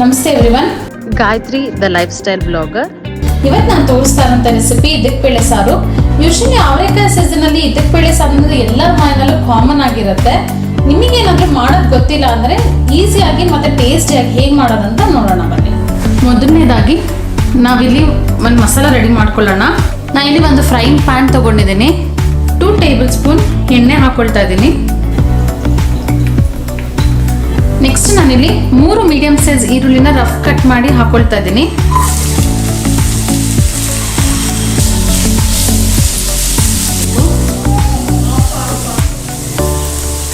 ನಮಸ್ತೆ everyone, Gayatri the life style blogger. ಇವತ್ತು ನಾನು ತೋರಿಸ್ತಾ ಇರೋಂಥ ರೆಸಿಪಿ ಇದಕ್ಬೇಳೆ ಸಾರು. ಯೂಶಲಿ ಅವರೆಕಾಯಿ ಸೀಸನಲ್ಲಿ ಇದಕ್ಬೇಳೆ ಸಾರು ಅನ್ನೋದು ಎಲ್ಲರ ಮನೆಯಲ್ಲೂ ಕಾಮನ್ ಆಗಿರುತ್ತೆ. ನಿಮಗೇನಾದ್ರೂ ಮಾಡೋದು ಗೊತ್ತಿಲ್ಲ ಅಂದರೆ ಈಸಿಯಾಗಿ ಮತ್ತು ಟೇಸ್ಟಿಯಾಗಿ ಹೇಗೆ ಮಾಡೋದಂತ ನೋಡೋಣ ಬನ್ನಿ. ಮೊದಲನೇದಾಗಿ ನಾವಿಲ್ಲಿ ಒಂದು ಮಸಾಲ ರೆಡಿ ಮಾಡ್ಕೊಳ್ಳೋಣ. ನಾನಿಲ್ಲಿ ಒಂದು ಫ್ರೈಯಿಂಗ್ ಪ್ಯಾನ್ ತೊಗೊಂಡಿದ್ದೀನಿ. 2 ಟೇಬಲ್ ಸ್ಪೂನ್ ಎಣ್ಣೆ ಹಾಕ್ಕೊಳ್ತಾ ಇದ್ದೀನಿ. ನೆಕ್ಸ್ಟ್ ನಾನಿಲ್ಲಿ 3 ಮೀಡಿಯಂ ಸೈಜ್ ಈರುಳ್ಳಿನ ರಫ್ ಕಟ್ ಮಾಡಿ ಹಾಕೊಳ್ತಾ ಇದ್ದೀನಿ.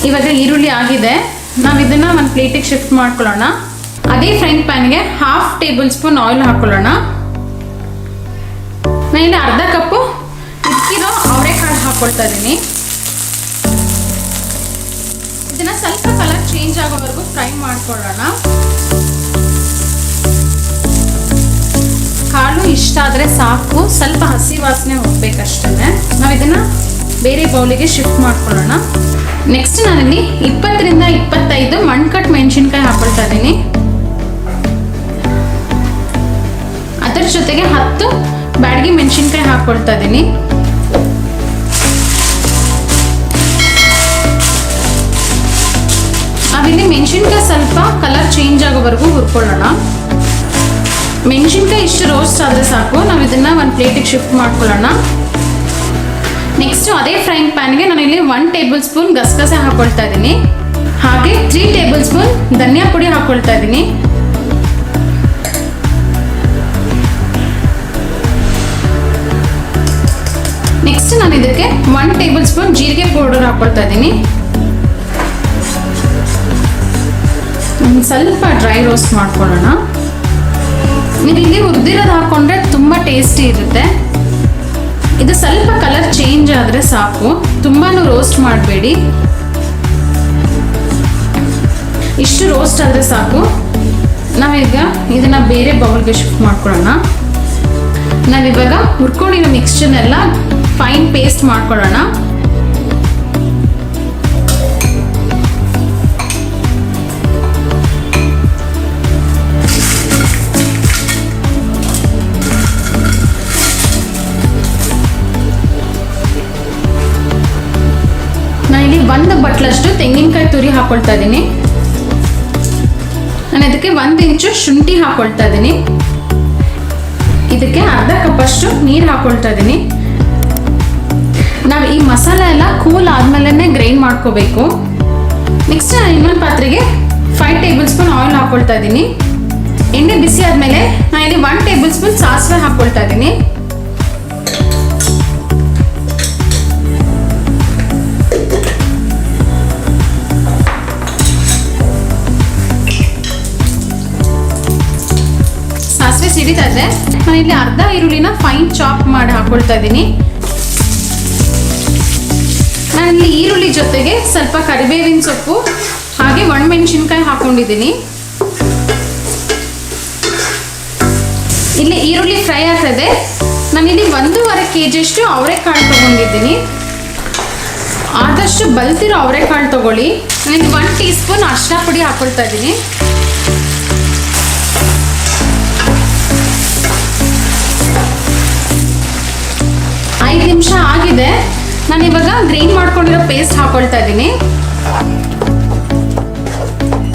ಇವಾಗ ಈರುಳ್ಳಿ ಆಗಿದೆ. ನಾವು ಇದನ್ನ ಒಂದು ಪ್ಲೇಟಿಗೆ ಶಿಫ್ಟ್ ಮಾಡ್ಕೊಳ್ಳೋಣ. ಅದೇ ಫ್ರೈಯಿಂಗ್ ಪ್ಯಾನ್ಗೆ 1/2 ಟೇಬಲ್ ಸ್ಪೂನ್ ಆಯಿಲ್ ಹಾಕೊಳ್ಳೋಣ. ನಾನಿಲ್ಲಿ ಅರ್ಧ ಕಪ್ಪು ಇಕ್ಕಿರೋ ಅವರೆಕಾಳು ಹಾಕೊಳ್ತಾ ಇದ್ದೀನಿ. ಇದನ್ನ ಸ್ವಲ್ಪ ಕಲರ್ ಚೇಂಜ್ ಆಗೋವರೆಗೂ ಫ್ರೈ ಮಾಡ್ಕೊಳ್ಳೋಣ. ಕಾಳು ಇಷ್ಟ ಆದರೆ ಸಾಕು, ಸ್ವಲ್ಪ ಹಸಿ ವಾಸನೆ ಹೋಗ್ಬೇಕಷ್ಟೇ. ನಾವು ಇದನ್ನ ಬೇರೆ ಬೌಲಿಗೆ ಶಿಫ್ಟ್ ಮಾಡ್ಕೊಳ್ಳೋಣ. ನೆಕ್ಸ್ಟ್ ನಾನಿಲ್ಲಿ 20 ರಿಂದ 25 ಮಣ್ಕಟ್ ಮೆಣಸಿನ್ಕಾಯಿ ಹಾಕೊಳ್ತಾ ಇದ್ದೀನಿ. ಅದರ ಜೊತೆಗೆ 10 ಬ್ಯಾಡಗಿ ಮೆಣಸಿನ್ಕಾಯಿ ಹಾಕೊಳ್ತಾ ಇದ್ದೀನಿ. ನಾವಿಲ್ಲಿ ಮೆಣಸಿನ್ಕಾಯಿ ಸ್ವಲ್ಪ ಕಲರ್ ಚೇಂಜ್ ಆಗೋವರೆಗೂ ಹುರ್ಕೊಳ್ಳೋಣ. ಮೆಣಸಿನ್ಕಾಯಿ ಇಷ್ಟು ರೋಸ್ಟ್ ಆದರೆ ಸಾಕು. ನಾವು ಇದನ್ನ ಒಂದು ಪ್ಲೇಟಿಗೆ ಶಿಫ್ಟ್ ಮಾಡ್ಕೊಳ್ಳೋಣ. ನೆಕ್ಸ್ಟ್ ಅದೇ ಫ್ರೈಯಿಂಗ್ ಪ್ಯಾನ್ಗೆ ನಾನಿಲ್ಲಿ 1 ಟೇಬಲ್ ಸ್ಪೂನ್ ಗಸಗಸೆ ಹಾಕೊಳ್ತಾ ಇದ್ದೀನಿ. ಹಾಗೆ 3 ಟೇಬಲ್ ಸ್ಪೂನ್ ಧನಿಯಾ ಪುಡಿ ಹಾಕೊಳ್ತಾ ಇದ್ದೀನಿ. ನೆಕ್ಸ್ಟ್ ನಾನು ಇದಕ್ಕೆ 1 ಟೇಬಲ್ ಸ್ಪೂನ್ ಜೀರಿಗೆ ಪೌಡರ್ ಹಾಕೊಳ್ತಾ ಇದ್ದೀನಿ. ಸ್ವಲ್ಪ ಡ್ರೈ ರೋಸ್ಟ್ ಮಾಡ್ಕೊಳ್ಳೋಣ. ನೀವು ಇಲ್ಲಿ ಹುರಿದಿರೋದು ಹಾಕೊಂಡ್ರೆ ತುಂಬ ಟೇಸ್ಟಿ ಇರುತ್ತೆ. ಇದು ಸ್ವಲ್ಪ ಕಲರ್ ಚೇಂಜ್ ಆದರೆ ಸಾಕು, ತುಂಬಾನು ರೋಸ್ಟ್ ಮಾಡಬೇಡಿ. ಇಷ್ಟು ರೋಸ್ಟ್ ಆದರೆ ಸಾಕು. ನಾವೀಗ ಇದನ್ನ ಬೇರೆ ಬೌಲ್ಗೆ ಶಿಫ್ಟ್ ಮಾಡ್ಕೊಳ್ಳೋಣ. ನಾವಿವಾಗ ಹುರ್ಕೊಂಡಿರೋ ಮಿಕ್ಸ್ಚರ್ನೆಲ್ಲ ಫೈನ್ ಪೇಸ್ಟ್ ಮಾಡ್ಕೊಳ್ಳೋಣ. ನಾನಿಲ್ಲಿ 1 ಬಟ್ಲಷ್ಟು ತೆಂಗಿನಕಾಯಿ ತುರಿ ಹಾಕೊಳ್ತಾ ಇದ್ದೀನಿ. ನಾನು ಇದಕ್ಕೆ 1 ಇಂಚು ಶುಂಠಿ ಹಾಕೊಳ್ತಾ ಇದ್ದೀನಿ. ಇದಕ್ಕೆ ಅರ್ಧ ಕಪ್ಪಷ್ಟು ನೀರು ಹಾಕೊಳ್ತಾ ಇದ್ದೀನಿ. ನಾವು ಈ ಮಸಾಲೆ ಎಲ್ಲ ಕೂಲ್ ಆದ್ಮೇಲೆ ಗ್ರೈಂಡ್ ಮಾಡ್ಕೋಬೇಕು. ನೆಕ್ಸ್ಟ್ ನಾನು ಇನ್ನೊಂದು ಪಾತ್ರೆಗೆ 5 ಟೇಬಲ್ ಸ್ಪೂನ್ ಆಯಿಲ್ ಹಾಕೊಳ್ತಾ ಇದ್ದೀನಿ. ಎಣ್ಣೆ ಬಿಸಿ ಆದ್ಮೇಲೆ ನಾನು ಇಲ್ಲಿ 1 ಟೇಬಲ್ ಸ್ಪೂನ್ ಸಾಸಿವೆ ಹಾಕೊಳ್ತಾ ಇದ್ದೀನಿ. ಸಾಸಿವೆ ಸಿಡಿತಾ ಇದ್ರೆ ನಾನು ಇಲ್ಲಿ ಅರ್ಧ ಈರುಳ್ಳಿನ ಫೈನ್ ಚಾಪ್ ಮಾಡಿ ಹಾಕೊಳ್ತಾ ಇದ್ದೀನಿ. ನಾನಿಲ್ಲಿ ಈರುಳ್ಳಿ ಜೊತೆಗೆ ಸ್ವಲ್ಪ ಕರಿಬೇವಿನ ಸೊಪ್ಪು ಹಾಗೆ ಒಣಮೆಣಸಿನ್ಕಾಯಿ ಹಾಕೊಂಡಿದ್ದೀನಿ. ಇಲ್ಲಿ ಈರುಳ್ಳಿ ಫ್ರೈ ಆಗ್ತದೆ. ನಾನಿಲ್ಲಿ 1.5 kg ಅವರೆಕಾಳು ತಗೊಂಡಿದ್ದೀನಿ. ಆದಷ್ಟು ಬಲ್ತಿರೋ ಅವರೆಕಾಳು ತಗೊಳ್ಳಿ. ನಾನಿಲ್ಲಿ 1 ಟೀ ಸ್ಪೂನ್ ಅರಿಶಿನ ಪುಡಿ ಹಾಕೊಳ್ತಾ ಇದ್ದೀನಿ. ಐದು ನಿಮಿಷ ಆಗಿದೆ. ನಾನು ಇವಾಗ ಗ್ರೈಂಡ್ ಮಾಡ್ಕೊಂಡಿರೋ ಪೇಸ್ಟ್ ಹಾಕೊಳ್ತಾ ಇದ್ದೀನಿ.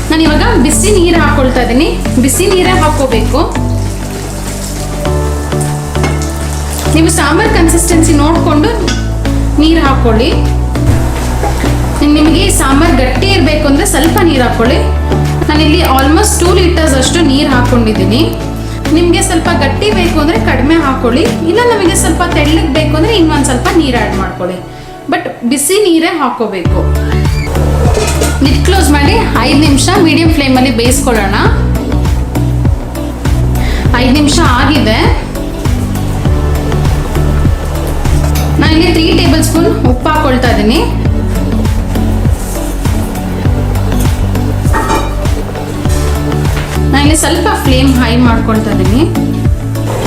ನಾನು ಇವಾಗ ಬಿಸಿ ನೀರು ಹಾಕೊಳ್ತಾ ಇದ್ದೀನಿ. ಬಿಸಿ ನೀರೇ ಹಾಕೋಬೇಕು. ನೀವು ಸಾಂಬಾರ್ ಕನ್ಸಿಸ್ಟೆನ್ಸಿ ನೋಡಿಕೊಂಡು ನೀರು ಹಾಕೊಳ್ಳಿ. ನಿಮಗೆ ಸಾಂಬಾರ್ ಗಟ್ಟಿ ಇರಬೇಕು ಅಂದರೆ ಸ್ವಲ್ಪ ನೀರು ಹಾಕೊಳ್ಳಿ. ನಾನಿಲ್ಲಿ ಆಲ್ಮೋಸ್ಟ್ 2 ಲೀಟರ್ಸ್ ಅಷ್ಟು ನೀರು ಹಾಕೊಂಡಿದ್ದೀನಿ. ನಿಮಗೆ ಸ್ವಲ್ಪ ಗಟ್ಟಿ ಬೇಕು ಅಂದರೆ ಕಡಿಮೆ ಹಾಕೊಳ್ಳಿ, ಇಲ್ಲ ನಮಗೆ ಸ್ವಲ್ಪ ತೆಳ್ಳಗೆ ಬೇಕು ಅಂದರೆ ಇನ್ನೊಂದು ಸ್ವಲ್ಪ ನೀರು ಆ್ಯಡ್ ಮಾಡ್ಕೊಳ್ಳಿ. ಬಟ್ ಬಿಸಿ ನೀರೇ ಹಾಕೋಬೇಕು. ಲಿಡ್ ಕ್ಲೋಸ್ ಮಾಡಿ 5 ನಿಮಿಷ ಮೀಡಿಯಂ ಫ್ಲೇಮಲ್ಲಿ ಬೇಯಿಸ್ಕೊಳ್ಳೋಣ. 5 ನಿಮಿಷ ಆಗಿದೆ. ನಾನಿಲ್ಲಿ 3 ಟೇಬಲ್ ಸ್ಪೂನ್ ಉಪ್ಪು ಹಾಕೊಳ್ತಾ ಇದ್ದೀನಿ. ನಾನಿಲ್ಲಿ ಸ್ವಲ್ಪ ಫ್ಲೇಮ್ ಹೈ ಮಾಡ್ಕೊಳ್ತಾ ಇದ್ದೀನಿ.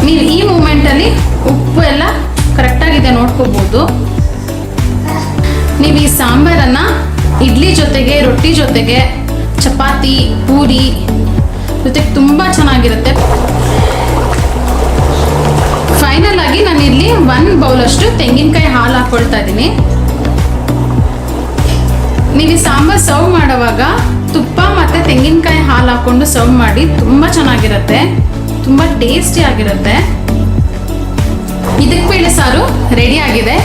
ನೀವು ಈ ಮೂಮೆಂಟಲ್ಲಿ ಉಪ್ಪು ಎಲ್ಲ ಕರೆಕ್ಟಾಗಿದೆ ನೋಡ್ಕೋಬೋದು. ನೀವು ಈ ಸಾಂಬಾರನ್ನು ಇಡ್ಲಿ ಜೊತೆಗೆ, ರೊಟ್ಟಿ ಜೊತೆಗೆ, ಚಪಾತಿ, ಪೂರಿ ಜೊತೆಗೆ ತುಂಬ ಚೆನ್ನಾಗಿರುತ್ತೆ. ಫೈನಲ್ ಆಗಿ ನಾನು ಇಲ್ಲಿ 1 ಬೌಲಷ್ಟು ತೆಂಗಿನಕಾಯಿ ಹಾಲು ಹಾಕ್ಕೊಳ್ತಾ ಇದ್ದೀನಿ. ನೀವು ಈ ಸಾಂಬಾರ್ ಸರ್ವ್ ಮಾಡುವಾಗ ತುಪ್ಪ ಮತ್ತು ತೆಂಗಿನಕಾಯಿ ಹಾಲು ಹಾಕ್ಕೊಂಡು ಸರ್ವ್ ಮಾಡಿ, ತುಂಬ ಚೆನ್ನಾಗಿರುತ್ತೆ, ತುಂಬ ಟೇಸ್ಟಿ ಆಗಿರುತ್ತೆ. ಇದಕ್ಕೆ ಬೇಳೆ ಸಾರು ರೆಡಿ ಆಗಿದೆ.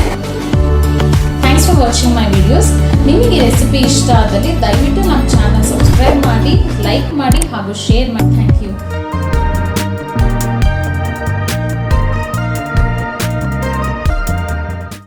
Thanks for watching my videos. ನಿಮಗೆ ರೆಸಿಪಿ ಇಷ್ಟ ಆದಲ್ಲಿ ದಯವಿಟ್ಟು ನಮ್ಮ ಚಾನಲ್ ಸಬ್ಸ್ಕ್ರೈಬ್ ಮಾಡಿ, ಲೈಕ್ ಮಾಡಿ ಹಾಗೂ ಶೇರ್ ಮಾಡಿ. Thank you.